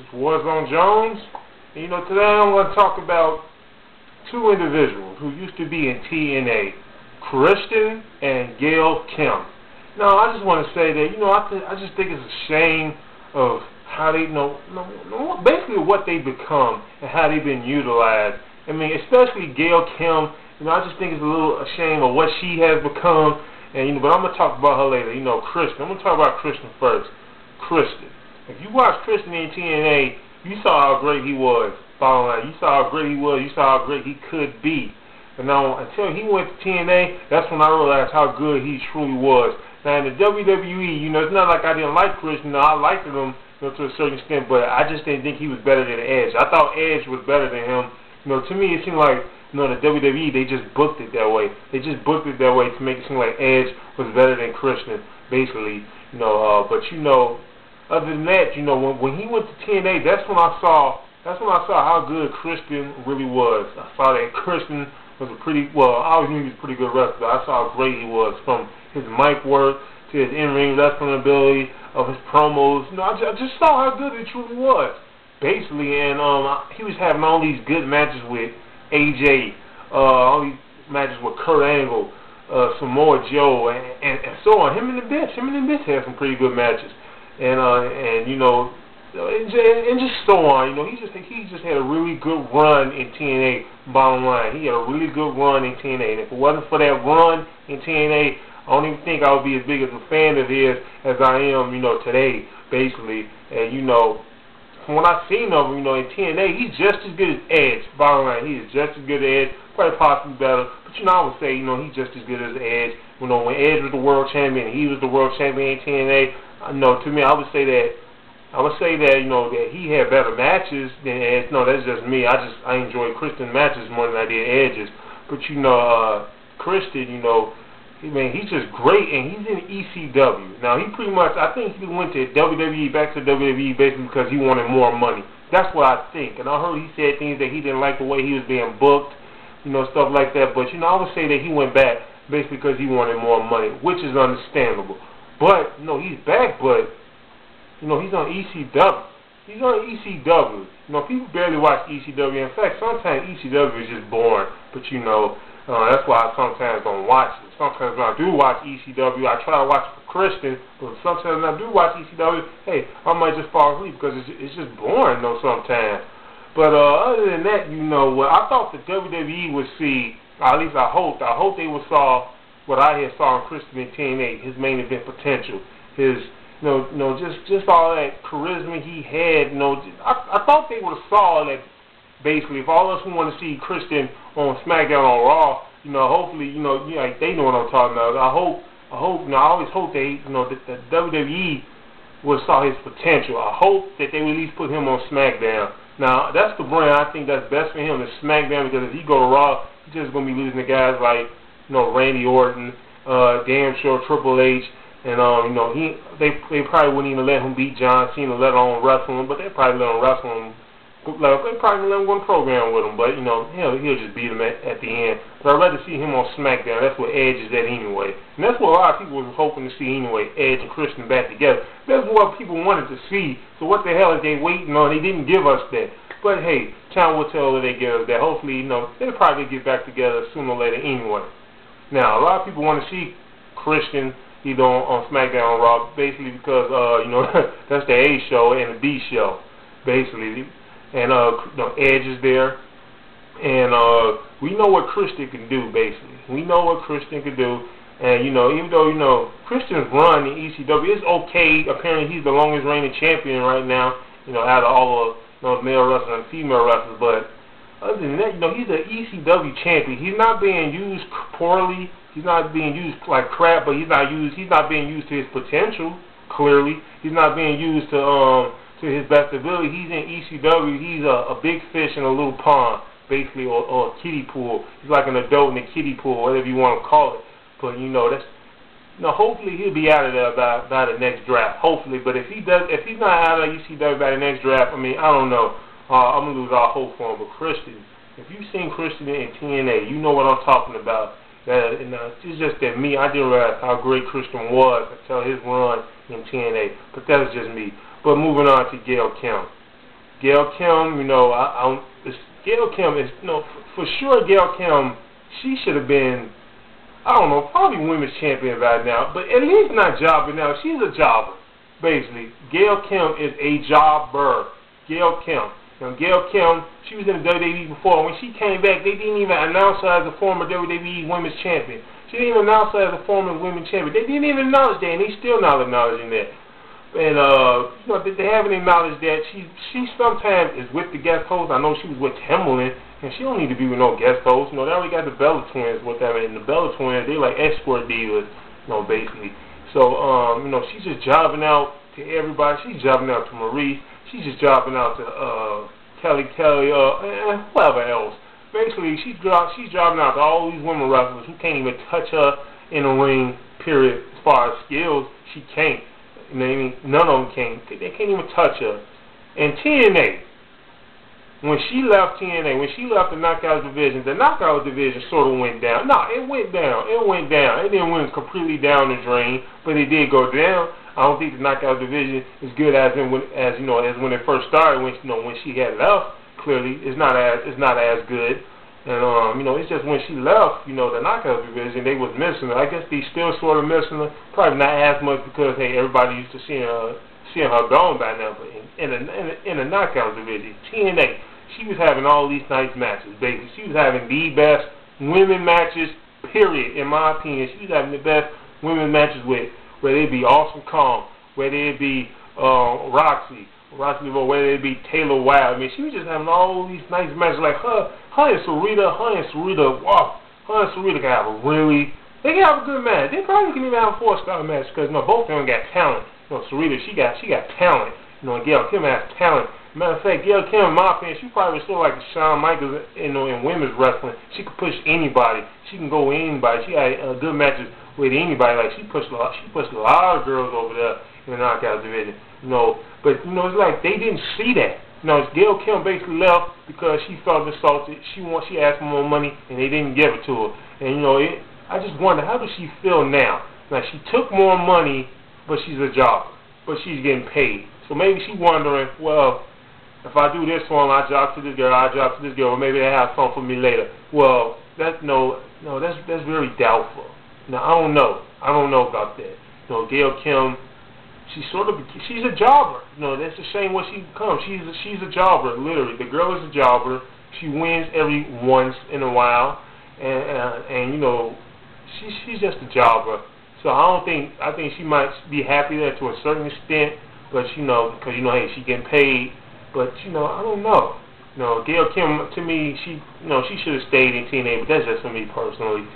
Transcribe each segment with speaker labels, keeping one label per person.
Speaker 1: It's Warzone Jones. And, today I'm going to talk about two individuals who used to be in TNA, Christian and Gail Kim. Now, I just want to say that, I just think it's a shame of how they, basically what they become and how they've been utilized. I mean, especially Gail Kim, I just think it's a little shame of what she has become. And, but I'm going to talk about her later. Christian. I'm going to talk about Christian first. Christian. If you watch Christian in TNA, you saw how great he was. You saw how great he was. You saw how great he could be. But now, until he went to TNA, that's when I realized how good he truly was. Now, in the WWE, it's not like I didn't like Christian. I liked him, to a certain extent, but I just didn't think he was better than Edge. I thought Edge was better than him. To me, it seemed like, the WWE, they just booked it that way. They just booked it that way to make it seem like Edge was better than Christian, basically. But other than that, when he went to TNA, that's when I saw how good Christian really was. I saw that Christian was I always knew he was a pretty good wrestler, but I saw how great he was, from his mic work to his in-ring wrestling ability, of his promos. I just saw how good he truly was, basically. And he was having all these good matches with AJ, all these matches with Kurt Angle, Samoa Joe, and so on. Him and the Bitch had some pretty good matches, and just so on. He just had a really good run in TNA. Bottom line, he had a really good run in TNA, and if it wasn't for that run in TNA, I don't even think I would be as big as a fan of his as I am, today, basically. And from what I've seen of him, in TNA, he's just as good as Edge. Bottom line, he is just as good as Edge, probably possibly better. But I would say, he's just as good as Edge. When Edge was the world champion, he was the world champion in TNA. To me, I would say that that he had better matches than Edge. No, that's just me. I enjoy Christian matches more than I did Edge's. But Christian, he's just great, and he's in ECW. Now, he pretty much, I think he went to WWE, back to WWE, basically because he wanted more money. That's what I think. And I heard he said things that he didn't like the way he was being booked, stuff like that. But, I would say that he went back basically because he wanted more money, which is understandable. But, he's back, but, he's on ECW. He's on ECW. People barely watch ECW. In fact, sometimes ECW is just boring. But, that's why I sometimes don't watch it. Sometimes when I do watch ECW, I try to watch it for Christian, but sometimes when I do watch ECW, hey, I might just fall asleep because it's just boring, sometimes. But other than that, what I thought the WWE would see, at least I hope they would saw what I had saw in Christian in TNA, his main event potential, his, just all that charisma he had. I thought they would have saw that. Basically, if all of us who want to see Christian on SmackDown or Raw, hopefully, like they know what I'm talking about. I always hope they, that the WWE would saw his potential. I hope that they would at least put him on SmackDown. Now, that's the brand I think that's best for him, is SmackDown, because if he go to Raw, he's just going to be losing to guys like, Randy Orton, damn sure Triple H, and, they probably wouldn't even let him beat John Cena, let alone wrestle him, but they probably let him wrestle him. They probably let him go on program with him, but, he'll just beat him at the end. But I'd rather see him on SmackDown. That's where Edge is at anyway. And that's what a lot of people were hoping to see anyway, Edge and Christian back together. That's what people wanted to see. So what the hell are they waiting on? They didn't give us that. But, hey, time will tell that they give us that. Hopefully, they'll probably get back together sooner or later anyway. Now, a lot of people want to see Christian either on SmackDown or Raw, basically because, that's the A show and the B show, basically. And Edge is there, and we know what Christian can do. Basically, we know what Christian can do. And even though Christian's run in ECW is okay, apparently he's the longest reigning champion right now. Out of all the male wrestlers and female wrestlers. But other than that, he's an ECW champion. He's not being used poorly. He's not being used like crap. But he's not being used to his potential. Clearly, he's not being used to his best ability. He's in ECW. He's a big fish in a little pond, basically, or a kiddie pool. He's like an adult in a kiddie pool, whatever you want to call it. But hopefully he'll be out of there by the next draft. Hopefully, but if he's not out of ECW by the next draft, I don't know. I'm gonna lose all hope for him. But Christian, if you've seen Christian in TNA, you know what I'm talking about. It's just that me, I didn't realize how great Christian was until his run in TNA. But that's just me. But moving on to Gail Kim. Gail Kim, Gail Kim is, for sure Gail Kim, she should have been, I don't know, probably women's champion by now, but at least not jobber now. She's a jobber, basically. Gail Kim is a jobber. Gail Kim. Gail Kim, she was in the WWE before. When she came back, they didn't even announce her as a former WWE Women's Champion. She didn't even announce her as a former Women's Champion. They didn't even acknowledge that, and they still not acknowledging that. And, they haven't acknowledged that. She sometimes is with the guest host. I know she was with Timberland, and she don't need to be with no guest host. They already got the Bella Twins with them, and the Bella Twins, they like escort divas, basically. So, she's just jobbing out to everybody. She's jobbing out to Maurice. She's just jobbing out to Kelly, and whoever else. Basically, she's jobbing out to all these women wrestlers who can't even touch her in the ring, period. As far as skills, she can't. You know what I mean? None of them can. They can't even touch her. And TNA, when she left TNA, when she left the Knockout division, the Knockout division sort of went down. No, it went down. It went down. It didn't went completely down the drain, but it did go down. I don't think the Knockout division is good as when it first started. When she had left, clearly it's not as good. And it's just when she left, the Knockout division, they was missing her. I guess they still sort of missing her. Probably not as much because everybody used to seeing her gone by now. But in the Knockout division, TNA, she was having all these nice matches. Basically, she was having the best women matches. Period. In my opinion, she was having the best women matches with. Whether it be Awesome Kong, whether it be Roxy, whether it be Taylor Wilde. I mean, she was just having all these nice matches like her and Sarita, wow, her and Sarita can have they can have a good match. They probably can even have a 4-star match because, both of them got talent. Sarita, she got talent. And Gail Kim has talent. Matter of fact, Gail Kim, in my opinion, she probably sort of like Shawn Michaels, in women's wrestling. She can push anybody. She can go with anybody. She had good matches with anybody. Like she pushed a lot of girls over there in the Knockout division. But it's like they didn't see that. Gail Kim basically left because she felt insulted. She asked for more money and they didn't give it to her. And I just wonder, how does she feel now? Now she took more money, but she's a jobber, but she's getting paid. So maybe she's wondering, well, if I do this for him, I job to this girl, or maybe they have something for me later. Well, that's very doubtful. Now I don't know about that. Gail Kim, she's a jobber. That's a shame what she becomes. She's a jobber, literally. The girl is a jobber. She wins every once in a while, and she's just a jobber. So I think she might be happy there to a certain extent, but because hey, she getting paid. But I don't know. Gail Kim, to me, she should have stayed in TNA, but that's just for me personally.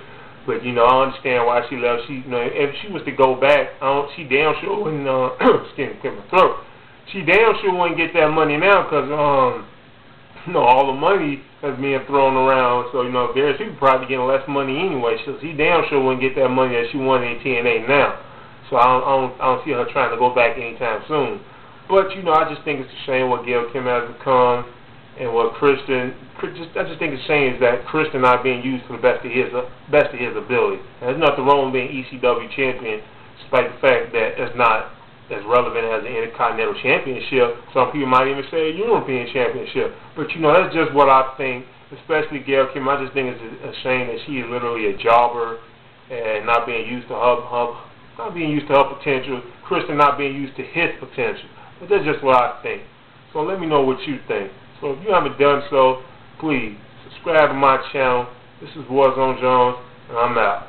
Speaker 1: But I understand why she left. If she was to go back, she damn sure wouldn't. Excuse me, clear my throat. She damn sure wouldn't get that money now because all the money that's being thrown around. So various people probably getting less money anyway. So she damn sure wouldn't get that money that she wanted in TNA now. So I don't see her trying to go back anytime soon. But I just think it's a shame what Gail Kim has become. And what I just think it's a shame is that Christian not being used to the best of his ability. And there's nothing wrong with being ECW champion, despite the fact that it's not as relevant as the Intercontinental Championship. Some people might even say a European Championship. But that's just what I think. Especially Gail Kim, I just think it's a shame that she is literally a jobber and not being used to her potential. Christian not being used to his potential. But that's just what I think. So let me know what you think. So if you haven't done so, please subscribe to my channel. This is Warzone Jones, and I'm out.